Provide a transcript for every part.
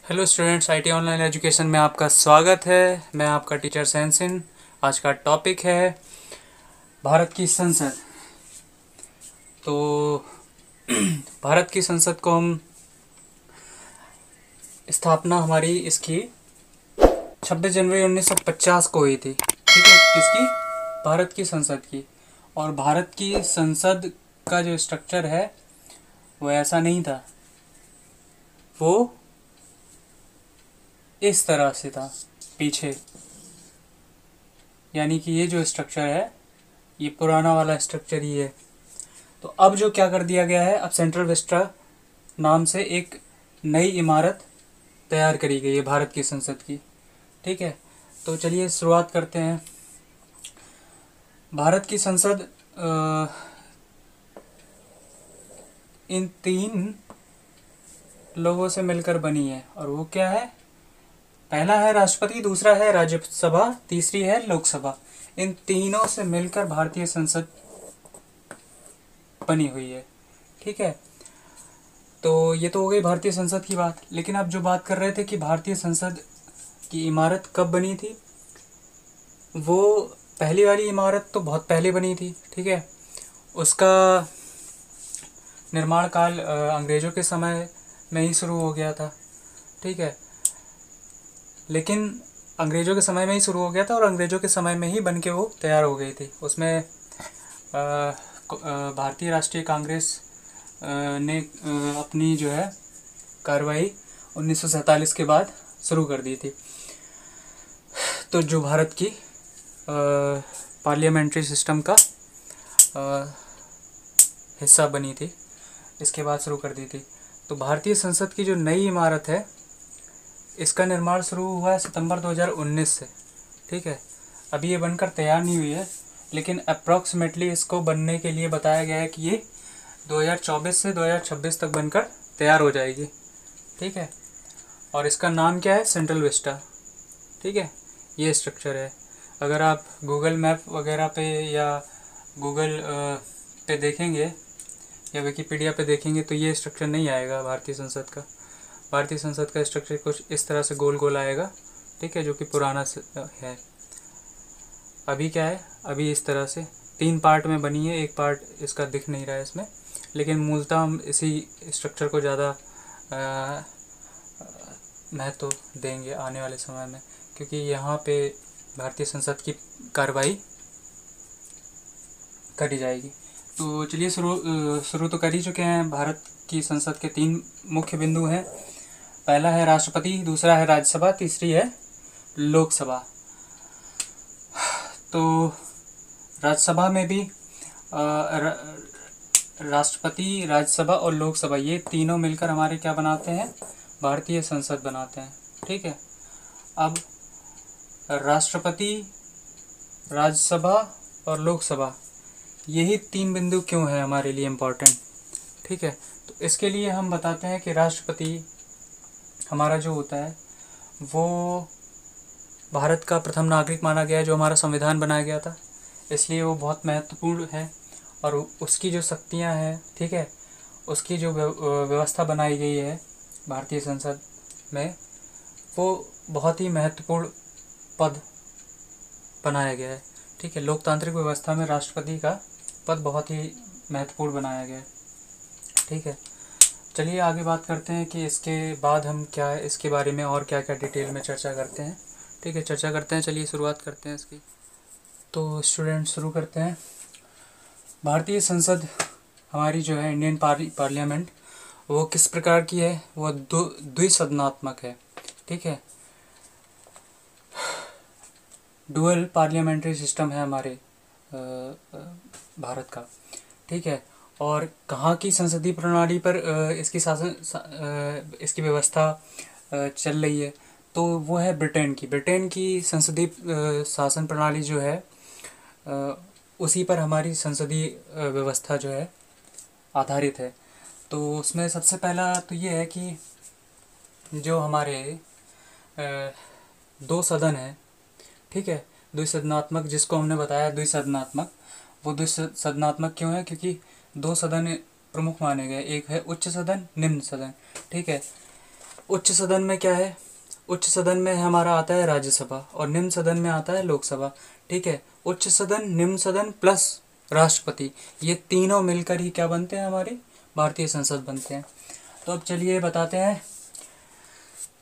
Hello students, IT online education में आपका स्वागत है। मैं आपका टीचर सैनसिन। आज का टॉपिक है भारत की संसद। तो भारत की संसद को हम स्थापना हमारी इसकी 26 जनवरी 1950 को हुई थी। ठीक है, किसकी? भारत की संसद की। और भारत की संसद का जो स्ट्रक्चर है वो ऐसा नहीं था, वो इस तरह से था पीछे। यानी कि ये जो स्ट्रक्चर है ये पुराना वाला स्ट्रक्चर ही है। तो अब जो क्या कर दिया गया है, अब सेंट्रल विस्टा नाम से एक नई इमारत तैयार करी गई है भारत की संसद की। ठीक है, तो चलिए शुरुआत करते हैं। भारत की संसद इन तीन लोगों से मिलकर बनी है। और वो क्या है? पहला है राष्ट्रपति, दूसरा है राज्यसभा, तीसरी है लोकसभा। इन तीनों से मिलकर भारतीय संसद बनी हुई है। ठीक है, तो ये तो हो गई भारतीय संसद की बात। लेकिन अब जो बात कर रहे थे कि भारतीय संसद की इमारत कब बनी थी, वो पहली वाली इमारत तो बहुत पहले बनी थी। ठीक है, उसका निर्माण काल अंग्रेज़ों के समय में ही शुरू हो गया था। ठीक है, लेकिन अंग्रेज़ों के समय में ही शुरू हो गया था और अंग्रेज़ों के समय में ही बन के वो तैयार हो गई थी। उसमें भारतीय राष्ट्रीय कांग्रेस ने अपनी जो है कार्रवाई 1947 के बाद शुरू कर दी थी। तो जो भारत की पार्लियामेंट्री सिस्टम का हिस्सा बनी थी, इसके बाद शुरू कर दी थी। तो भारतीय संसद की जो नई इमारत है, इसका निर्माण शुरू हुआ है सितंबर 2019 से। ठीक है, अभी ये बनकर तैयार नहीं हुई है, लेकिन अप्रॉक्सीमेटली इसको बनने के लिए बताया गया है कि ये 2024 से 2026 तक बनकर तैयार हो जाएगी। ठीक है, और इसका नाम क्या है? Central Vista. ठीक है, ये स्ट्रक्चर है। अगर आप गूगल मैप वगैरह पे या गूगल पे देखेंगे या विकिपीडिया पे देखेंगे तो ये स्ट्रक्चर नहीं आएगा भारतीय संसद का। भारतीय संसद का स्ट्रक्चर कुछ इस तरह से गोल गोल आएगा। ठीक है, जो कि पुराना है। अभी क्या है, अभी इस तरह से 3 पार्ट में बनी है। एक पार्ट इसका दिख नहीं रहा है इसमें, लेकिन मूलतः हम इसी स्ट्रक्चर को ज़्यादा महत्व देंगे आने वाले समय में, क्योंकि यहाँ पे भारतीय संसद की कार्रवाई करी जाएगी। तो चलिए शुरू तो कर ही चुके हैं। भारत की संसद के 3 मुख्य बिंदु हैं। पहला है राष्ट्रपति, दूसरा है राज्यसभा, तीसरी है लोकसभा। तो राज्यसभा में भी राष्ट्रपति, राज्यसभा और लोकसभा, ये तीनों मिलकर हमारे क्या बनाते हैं? भारतीय संसद बनाते हैं। ठीक है, अब राष्ट्रपति, राज्यसभा और लोकसभा, यही 3 बिंदु क्यों है हमारे लिए इम्पोर्टेंट? ठीक है, तो इसके लिए हम बताते हैं कि राष्ट्रपति हमारा जो होता है वो भारत का प्रथम नागरिक माना गया है, जो हमारा संविधान बनाया गया था, इसलिए वो बहुत महत्वपूर्ण है। और उसकी जो शक्तियां हैं, ठीक है, उसकी जो व्यवस्था बनाई गई है भारतीय संसद में, वो बहुत ही महत्वपूर्ण पद बनाया गया है। ठीक है, लोकतांत्रिक व्यवस्था में राष्ट्रपति का पद बहुत ही महत्वपूर्ण बनाया गया है। ठीक है, चलिए आगे बात करते हैं कि इसके बाद हम क्या है, इसके बारे में और क्या क्या डिटेल में चर्चा करते हैं। ठीक है, चर्चा करते हैं। चलिए शुरुआत करते हैं इसकी। तो स्टूडेंट शुरू करते हैं। भारतीय संसद हमारी जो है इंडियन पार्लियामेंट, वो किस प्रकार की है? वो द्विसदनात्मक है। ठीक है, डुअल पार्लियामेंट्री सिस्टम है हमारे भारत का। ठीक है, और कहाँ की संसदीय प्रणाली पर इसकी व्यवस्था चल रही है? तो वो है ब्रिटेन की। ब्रिटेन की संसदीय शासन प्रणाली जो है, उसी पर हमारी संसदीय व्यवस्था जो है आधारित है। तो उसमें सबसे पहला तो ये है कि जो हमारे 2 सदन हैं, ठीक है, द्विसदनात्मक, जिसको हमने बताया द्विसदनात्मक, वो द्विसदनात्मक क्यों है? क्योंकि 2 सदन प्रमुख माने गए। एक है उच्च सदन, निम्न सदन। ठीक है, उच्च सदन में क्या है, उच्च सदन में हमारा आता है राज्यसभा और निम्न सदन में आता है लोकसभा। ठीक है, उच्च सदन, निम्न सदन प्लस राष्ट्रपति, ये तीनों मिलकर ही क्या बनते हैं, हमारी भारतीय संसद बनते हैं। तो अब चलिए बताते हैं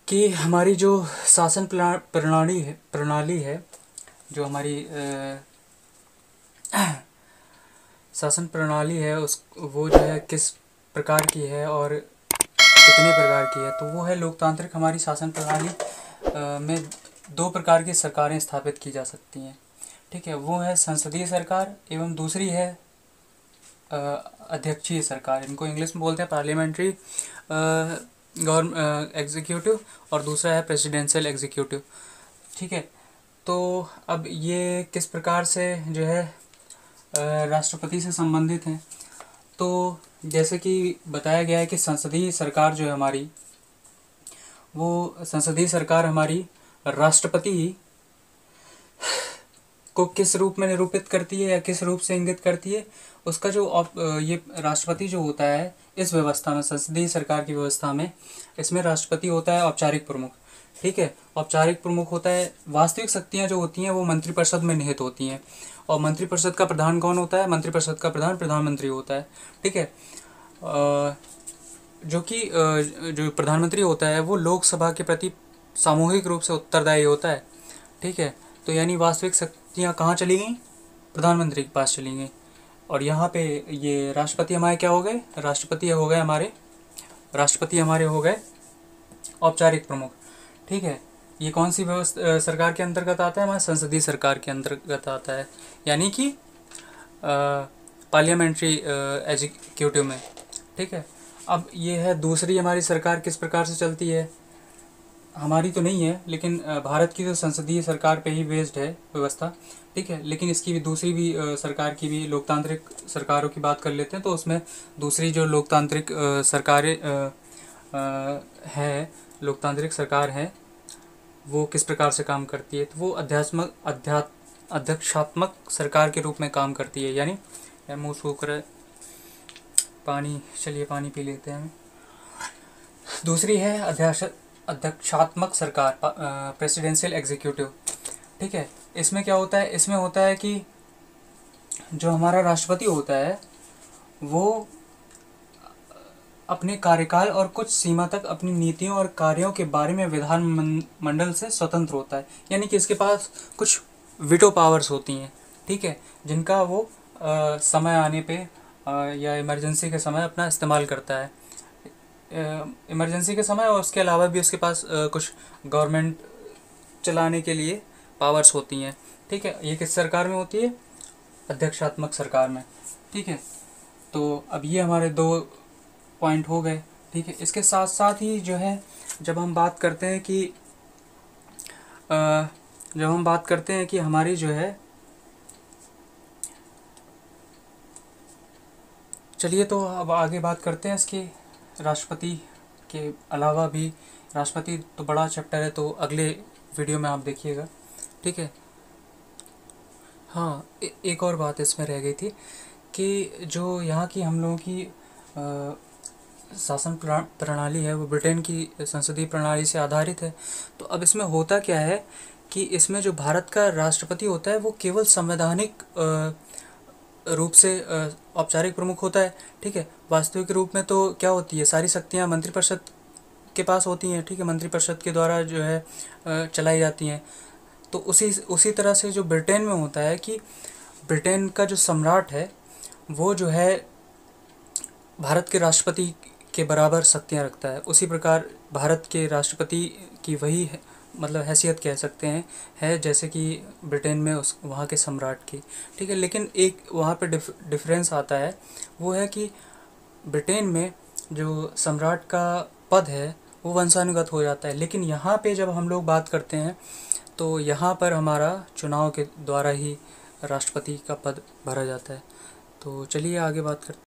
कि हमारी जो शासन प्रणाली है, जो हमारी शासन प्रणाली है उस वो जो है किस प्रकार की है और कितने प्रकार की है। तो वो है लोकतांत्रिक। हमारी शासन प्रणाली में दो प्रकार की सरकारें स्थापित की जा सकती हैं। ठीक है, वो है संसदीय सरकार एवं दूसरी है अध्यक्षीय सरकार। इनको इंग्लिश में बोलते हैं पार्लियामेंट्री एग्जीक्यूटिव और दूसरा है प्रेसिडेंशियल एग्जीक्यूटिव। ठीक है, तो अब ये किस प्रकार से जो है राष्ट्रपति से संबंधित हैं। तो जैसे कि बताया गया है कि संसदीय सरकार जो है हमारी, वो संसदीय सरकार हमारी राष्ट्रपति को किस रूप में निरूपित करती है या किस रूप से इंगित करती है, उसका जो ये राष्ट्रपति जो होता है इस व्यवस्था में, संसदीय सरकार की व्यवस्था में, इसमें राष्ट्रपति होता है औपचारिक प्रमुख। ठीक है, औपचारिक प्रमुख होता है। वास्तविक शक्तियां जो होती हैं वो मंत्रिपरिषद में निहित होती हैं। और मंत्रिपरिषद का प्रधान कौन होता है, मंत्रिपरिषद का प्रधान प्रधानमंत्री होता है। ठीक है, जो कि जो प्रधानमंत्री होता है वो लोकसभा के प्रति सामूहिक रूप से उत्तरदायी होता है। ठीक है, तो यानी वास्तविक शक्तियाँ कहाँ चली गई, प्रधानमंत्री के पास चली गई। और यहाँ पे ये राष्ट्रपति हमारे क्या हो गए, राष्ट्रपति हो गए औपचारिक प्रमुख। ठीक है, ये कौन सी व्यवस्था सरकार के अंतर्गत आता है, हमारे संसदीय सरकार के अंतर्गत आता है, यानी कि पार्लियामेंट्री एग्जीक्यूटिव में। ठीक है, अब ये है दूसरी हमारी सरकार किस प्रकार से चलती है, हमारी तो नहीं है लेकिन भारत की तो संसदीय सरकार पे ही बेस्ड है व्यवस्था। ठीक है, लेकिन इसकी भी दूसरी भी सरकार की भी लोकतांत्रिक सरकारों की बात कर लेते हैं। तो उसमें दूसरी जो लोकतांत्रिक सरकारें है, लोकतांत्रिक सरकार है, वो किस प्रकार से काम करती है। तो वो अध्यक्षात्मक सरकार के रूप में काम करती है। यानी यार मुँह सूख रहा है, पानी, चलिए पानी पी लेते हैं। दूसरी है अध्यक्षात्मक सरकार, प्रेसिडेंशियल एग्जीक्यूटिव। ठीक है, इसमें क्या होता है, इसमें होता है कि जो हमारा राष्ट्रपति होता है वो अपने कार्यकाल और कुछ सीमा तक अपनी नीतियों और कार्यों के बारे में विधानमंडल से स्वतंत्र होता है। यानी कि इसके पास कुछ वीटो पावर्स होती हैं। ठीक है, जिनका वो समय आने पे या इमरजेंसी के समय अपना इस्तेमाल करता है। इमरजेंसी के समय और उसके अलावा भी उसके पास कुछ गवर्नमेंट चलाने के लिए पावर्स होती हैं। ठीक है, ये किस सरकार में होती है, अध्यक्षात्मक सरकार में। ठीक है, तो अब ये हमारे दो पॉइंट हो गए। ठीक है, इसके साथ साथ ही जो है जब हम बात करते हैं कि हमारी जो है, चलिए तो अब आगे बात करते हैं इसकी। राष्ट्रपति के अलावा भी, राष्ट्रपति तो बड़ा चैप्टर है तो अगले वीडियो में आप देखिएगा। ठीक है, हाँ, एक और बात इसमें रह गई थी कि जो यहाँ की हम लोगों की शासन प्रणाली है वो ब्रिटेन की संसदीय प्रणाली से आधारित है। तो अब इसमें होता क्या है कि इसमें जो भारत का राष्ट्रपति होता है वो केवल संवैधानिक रूप से औपचारिक प्रमुख होता है। ठीक है, वास्तविक रूप में तो क्या होती है, सारी शक्तियाँ मंत्रिपरिषद के पास होती हैं। ठीक है, मंत्रिपरिषद के द्वारा जो है चलाई जाती हैं। तो उसी तरह से जो ब्रिटेन में होता है कि ब्रिटेन का जो सम्राट है वो जो है भारत के राष्ट्रपति के बराबर शक्तियाँ रखता है। उसी प्रकार भारत के राष्ट्रपति की वही है, मतलब हैसियत कह सकते हैं, है जैसे कि ब्रिटेन में उस वहाँ के सम्राट की। ठीक है, लेकिन एक वहाँ पे डिफरेंस आता है, वो है कि ब्रिटेन में जो सम्राट का पद है वो वंशानुगत हो जाता है, लेकिन यहाँ पे जब हम लोग बात करते हैं तो यहाँ पर हमारा चुनाव के द्वारा ही राष्ट्रपति का पद भरा जाता है। तो चलिए आगे बात करते हैं।